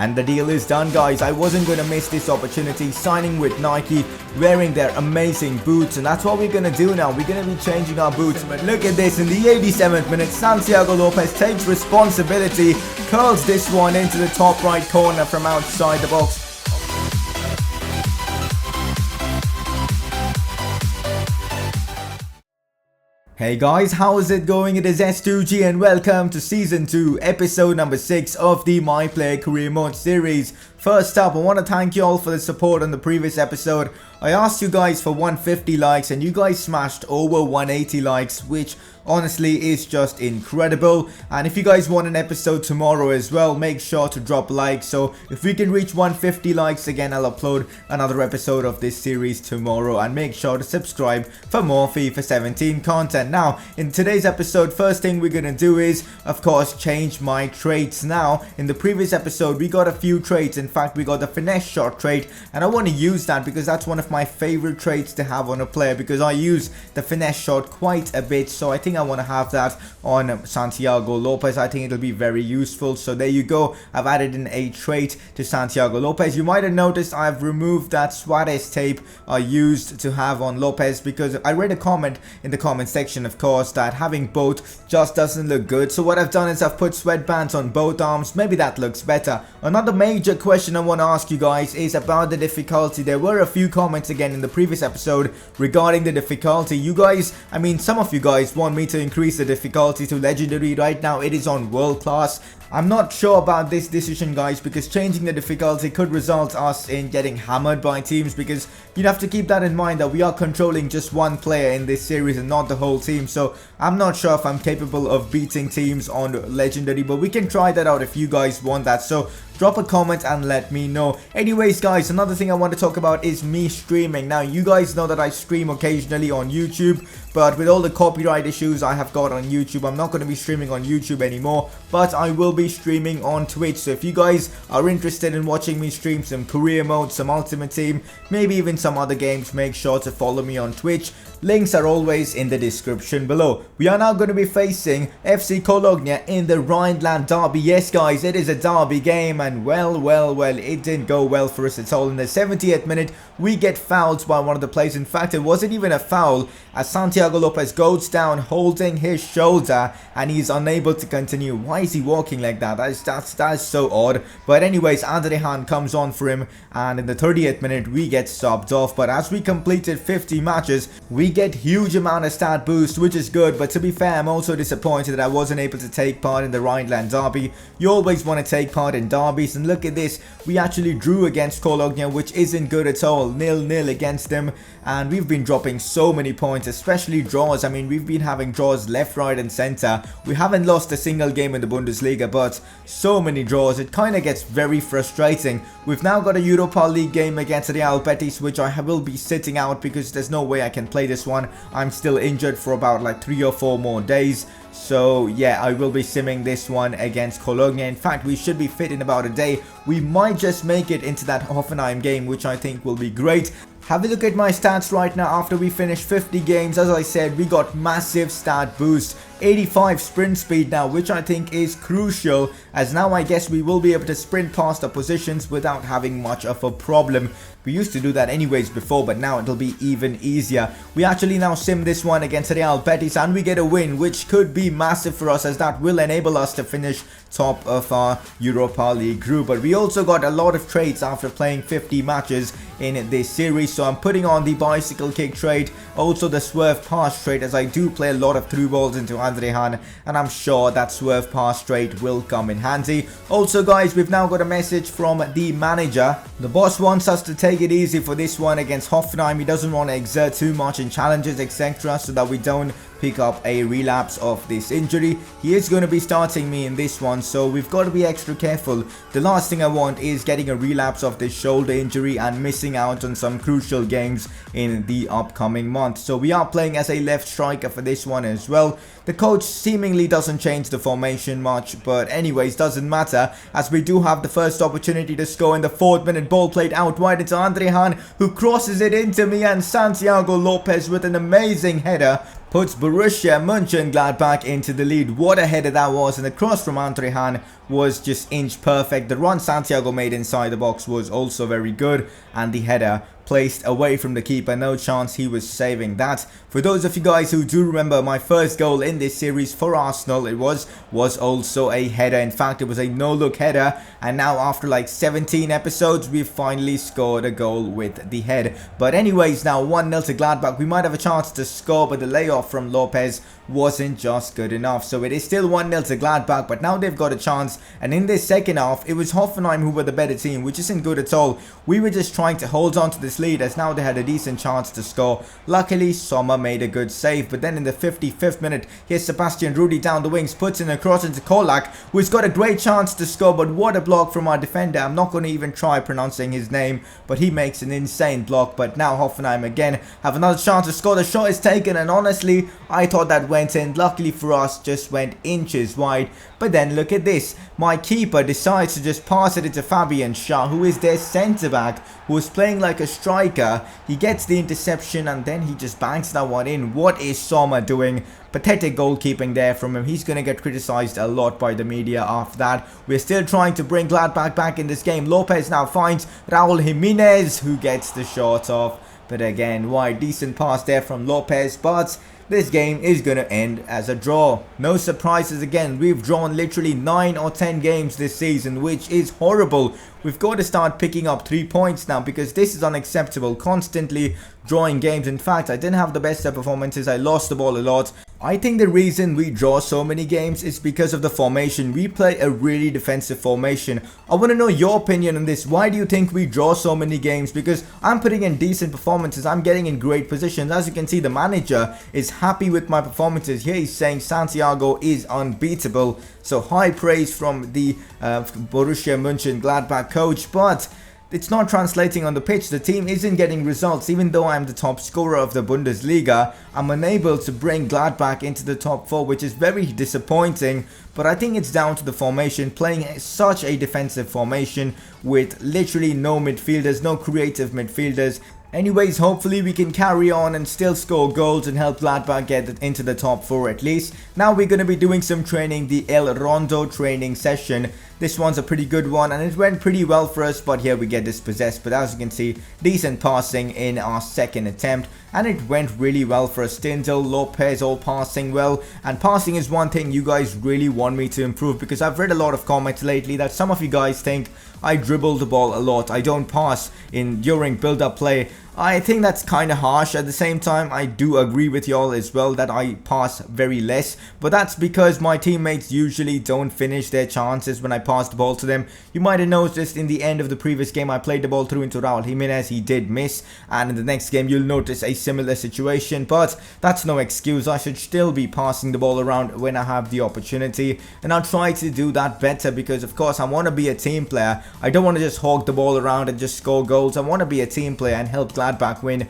And the deal is done, guys. I wasn't going to miss this opportunity, signing with Nike, wearing their amazing boots, and that's what we're going to do now. We're going to be changing our boots. But look at this, in the 87th minute, Santiago Lopez takes responsibility, curls this one into the top right corner from outside the box. Hey guys, how is it going? It is S2G and welcome to Season 2, Episode number 6 of the My Player Career Mode series. First up, I want to thank you all for the support on the previous episode. I asked you guys for 150 likes and you guys smashed over 180 likes, which honestly is just incredible. And if you guys want an episode tomorrow as well, make sure to drop likes. So if we can reach 150 likes again, I'll upload another episode of this series tomorrow. And make sure to subscribe for more FIFA 17 content. Now, in today's episode, first thing we're gonna do is, of course, change my traits. Now, in the previous episode, we got a few traits. In fact, we got the finesse shot trait, and I want to use that because that's one of my favorite traits to have on a player, because I use the finesse shot quite a bit. So I think I want to have that on Santiago Lopez. I think it'll be very useful. So there you go, I've added in a trait to Santiago Lopez. You might have noticed I've removed that Suarez tape I used to have on Lopez, because I read a comment in the comment section, of course, that having both just doesn't look good. So what I've done is I've put sweatbands on both arms. Maybe that looks better. Another major question I want to ask you guys is about the difficulty. There were a few comments again in the previous episode regarding the difficulty. You guys, I mean, some of you guys want me to increase the difficulty to legendary. Right now it is on world class. I'm not sure about this decision, guys, because changing the difficulty could result us in getting hammered by teams, because you'd have to keep that in mind that we are controlling just one player in this series and not the whole team. So I'm not sure if I'm capable of beating teams on legendary, but we can try that out if you guys want that. So drop a comment and let me know. Anyways, guys, another thing I want to talk about is me streaming. Now, you guys know that I stream occasionally on YouTube, but with all the copyright issues I have got on YouTube, I'm not going to be streaming on YouTube anymore, but I will be streaming on Twitch. So if you guys are interested in watching me stream some career mode, some ultimate team, maybe even some other games, make sure to follow me on Twitch. Links are always in the description below. We are now going to be facing FC Cologne in the Rhineland derby. Yes, guys, it is a derby game, and well, it didn't go well for us at all. In the 70th minute, we get fouled by one of the players. In fact, it wasn't even a foul, as Santiago Lopez goes down holding his shoulder and he's unable to continue. Why is he walking like that? That is so odd. But anyways, Rhine comes on for him, and in the 30th minute, we get subbed off. But as we completed 50 matches, we get huge amount of stat boost, which is good. But to be fair, I'm also disappointed that I wasn't able to take part in the Rhineland derby. You always want to take part in derbies, and look at this, we actually drew against Cologne, which isn't good at all. 0-0 against them, and we've been dropping so many points, especially draws. I mean, we've been having draws left, right and center. We haven't lost a single game in the Bundesliga, but so many draws, it kind of gets very frustrating. We've now got a Europa League game against Real Betis, which I will be sitting out because there's no way I can play this one. I'm still injured for about like 3 or 4 more days. So yeah, I will be simming this one against Cologne. In fact, we should be fit in about a day. We might just make it into that Hoffenheim game, which I think will be great. Have a look at my stats right now after we finish 50 games. As I said, we got massive stat boost. 85 sprint speed now, which I think is crucial, as now I guess we will be able to sprint past the positions without having much of a problem. We used to do that anyways before, but now it'll be even easier. We actually now sim this one against Real Betis and we get a win, which could be massive for us, as that will enable us to finish top of our Europa League group. But we also got a lot of traits after playing 50 matches in this series. So I'm putting on the bicycle kick trait, also the swerve pass trait, as I do play a lot of through balls into Rhine, and I'm sure that swerve pass trait will come in handy. Also, guys, we've now got a message from the manager. The boss wants us to take it easy for this one against Hoffenheim. He doesn't want to exert too much in challenges, etc., so that we don't pick up a relapse of this injury. He is going to be starting me in this one, so we've got to be extra careful. The last thing I want is getting a relapse of this shoulder injury and missing out on some crucial games in the upcoming month. So we are playing as a left striker for this one as well. The coach seemingly doesn't change the formation much, but anyways, doesn't matter, as we do have the first opportunity to score in the 4th minute. Ball played out wide into Rhine, who crosses it into me, and Santiago Lopez with an amazing header puts Borussia Mönchengladbach into the lead. What a header that was, and the cross from Andre Hahn was just inch perfect. The run Santiago made inside the box was also very good, and the header placed away from the keeper, no chance he was saving that. For those of you guys who do remember, my first goal in this series for Arsenal, it was also a header. In fact, it was a no-look header, and now after like 17 episodes, we've finally scored a goal with the head. But anyways, now 1-0 to Gladbach. We might have a chance to score, but the layoff from Lopez wasn't just good enough. So it is still 1-0 to Gladbach, but now they've got a chance. And in this second half, it was Hoffenheim who were the better team, which isn't good at all. We were just trying to hold on to this lead, as now they had a decent chance to score. Luckily, Sommer made a good save, but then in the 55th minute, here's Sebastian Rudy down the wings, puts in a cross into Kolak, who's got a great chance to score, but what a block from our defender. I'm not going to even try pronouncing his name, but he makes an insane block. But now Hoffenheim again have another chance to score. The shot is taken, and honestly, I thought that went in. Luckily for us, just went inches wide. But then look at this, my keeper decides to just pass it into Fabian Schär, who is their centre-back, who is playing like a striker. He gets the interception, and then he just bangs that one in. What is Sommer doing? Pathetic goalkeeping there from him. He's going to get criticised a lot by the media after that. We're still trying to bring Gladbach back in this game. Lopez now finds Raúl Jiménez, who gets the shot off. But again, wide, decent pass there from Lopez, but this game is going to end as a draw. No surprises again. We've drawn literally 9 or 10 games this season, which is horrible. We've got to start picking up 3 points now, because this is unacceptable. Constantly drawing games. In fact, I didn't have the best of performances. I lost the ball a lot. I think the reason we draw so many games is because of the formation. We play a really defensive formation. I want to know your opinion on this. Why do you think we draw so many games? Because I'm putting in decent performances. I'm getting in great positions. As you can see, the manager is happy with my performances. Here he's saying Santiago is unbeatable. So high praise from the Borussia Mönchengladbach coach. But it's not translating on the pitch. The team isn't getting results. Even though I'm the top scorer of the Bundesliga, I'm unable to bring Gladbach into the top 4, which is very disappointing. But I think it's down to the formation, playing such a defensive formation with literally no midfielders, no creative midfielders. Anyways, hopefully we can carry on and still score goals and help Gladbach get into the top 4 at least. Now we're going to be doing some training, the El Rondo training session. This one's a pretty good one, and it went pretty well for us, but here we get dispossessed. But as you can see, decent passing in our second attempt, and it went really well for us. Stindl, Lopez all passing well, and passing is one thing you guys really want me to improve, because I've read a lot of comments lately that some of you guys think I dribble the ball a lot, I don't pass during build-up play. I think that's kind of harsh. At the same time, I do agree with y'all as well that I pass very less, but that's because my teammates usually don't finish their chances when I pass the ball to them. You might have noticed in the end of the previous game, I played the ball through into Raúl Jiménez. He did miss, and in the next game you'll notice a similar situation, but that's no excuse. I should still be passing the ball around when I have the opportunity, and I'll try to do that better, because of course I want to be a team player. I don't want to just hog the ball around and just score goals. I want to be a team player and help Gladbach win,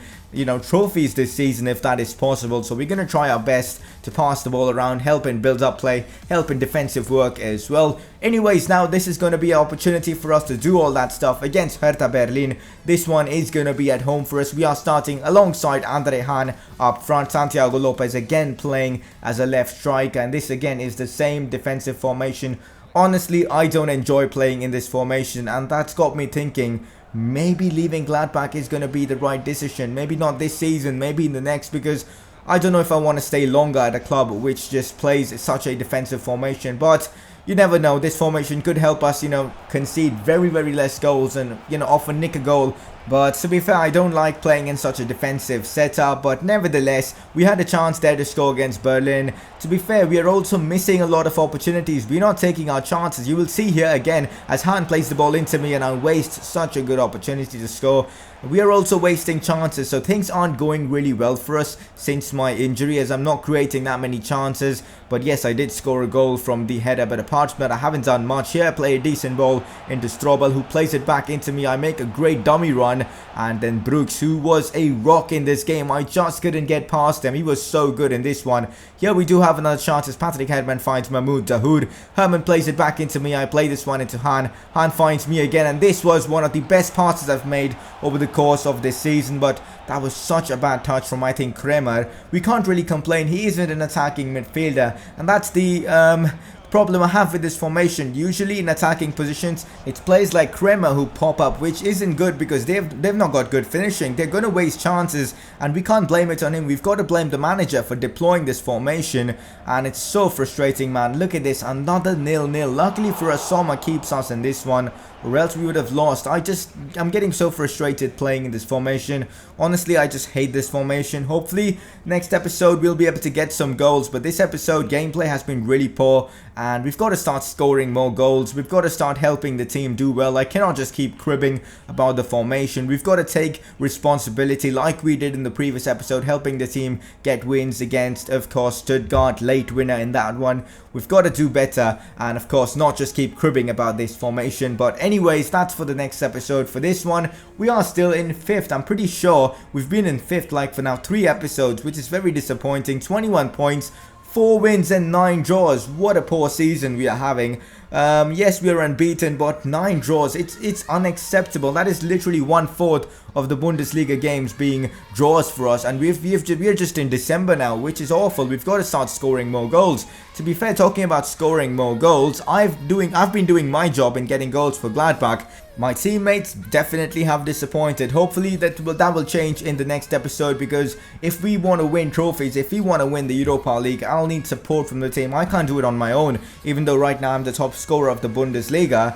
trophies this season if that is possible. So we're going to try our best to pass the ball around, help in build-up play, help in defensive work as well. Anyways, now this is going to be an opportunity for us to do all that stuff against Herta Berlin. This one is going to be at home for us. We are starting alongside Andre Hahn up front. Santiago Lopez again playing as a left striker, and this again is the same defensive formation. Honestly, I don't enjoy playing in this formation, and that's got me thinking maybe leaving Gladbach is going to be the right decision. Maybe not this season, maybe in the next, because I don't know if I want to stay longer at a club which just plays such a defensive formation. But you never know, this formation could help us, concede very, very less goals and, often nick a goal. But to be fair, I don't like playing in such a defensive setup, but nevertheless, we had a chance there to score against Berlin. To be fair, we are also missing a lot of opportunities. We're not taking our chances. You will see here again, as Hahn plays the ball into me and I waste such a good opportunity to score. We are also wasting chances, so things aren't going really well for us since my injury, as I'm not creating that many chances. But yes, I did score a goal from the header, but apart from that, I haven't done much. Here I play a decent ball into Strobel, who plays it back into me. I make a great dummy run, Han, and then Brooks, who was a rock in this game. I just couldn't get past him. He was so good in this one. Here we do have another chance as Patrick Hedman finds Mahmoud Dahoud. Herman plays it back into me. I play this one into Han. Han finds me again, and this was one of the best passes I've made over the course of this season, but that was such a bad touch from, I think, Kremer. We can't really complain. He isn't an attacking midfielder, and that's the problem I have with this formation. Usually in attacking positions, it's players like Kremer who pop up, which isn't good because they've not got good finishing. They're going to waste chances, and we can't blame it on him. We've got to blame the manager for deploying this formation, and it's so frustrating, man. Look at this, another 0-0. Luckily for us, Sommer keeps us in this one, or else we would have lost. I'm getting so frustrated playing in this formation. Honestly, I just hate this formation. Hopefully next episode we'll be able to get some goals, but this episode gameplay has been really poor, and we've got to start scoring more goals. We've got to start helping the team do well. I cannot just keep cribbing about the formation. We've got to take responsibility like we did in the previous episode, helping the team get wins against, of course, Stuttgart, late winner in that one. We've got to do better, and of course not just keep cribbing about this formation. But anyways, that's for the next episode. For this one, we are still in 5th. I'm pretty sure we've been in 5th like for now 3 episodes, which is very disappointing. 21 points, 4 wins and 9 draws. What a poor season we are having. Yes, we are unbeaten, but 9 draws. It's unacceptable. That is literally 1/4 of the Bundesliga games being draws for us, and we're just in December now, which is awful. We've got to start scoring more goals. To be fair, talking about scoring more goals, I've been doing my job in getting goals for Gladbach. My teammates definitely have disappointed. Hopefully that will change in the next episode, because if we want to win trophies, if we want to win the Europa League, I'll need support from the team. I can't do it on my own, even though right now I'm the top scorer of the Bundesliga.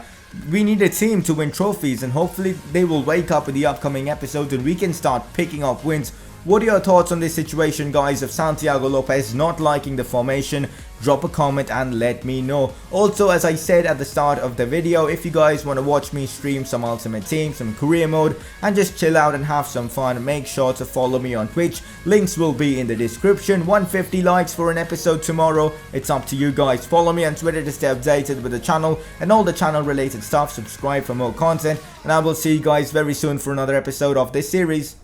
We need a team to win trophies, and hopefully they will wake up in the upcoming episodes and we can start picking up wins. What are your thoughts on this situation, guys, of Santiago Lopez not liking the formation? Drop a comment and let me know. Also, as I said at the start of the video, if you guys want to watch me stream some Ultimate Team, some career mode, and just chill out and have some fun, make sure to follow me on Twitch. Links will be in the description. 150 likes for an episode tomorrow. It's up to you guys. Follow me on Twitter to stay updated with the channel and all the channel related stuff. Subscribe for more content, and I will see you guys very soon for another episode of this series.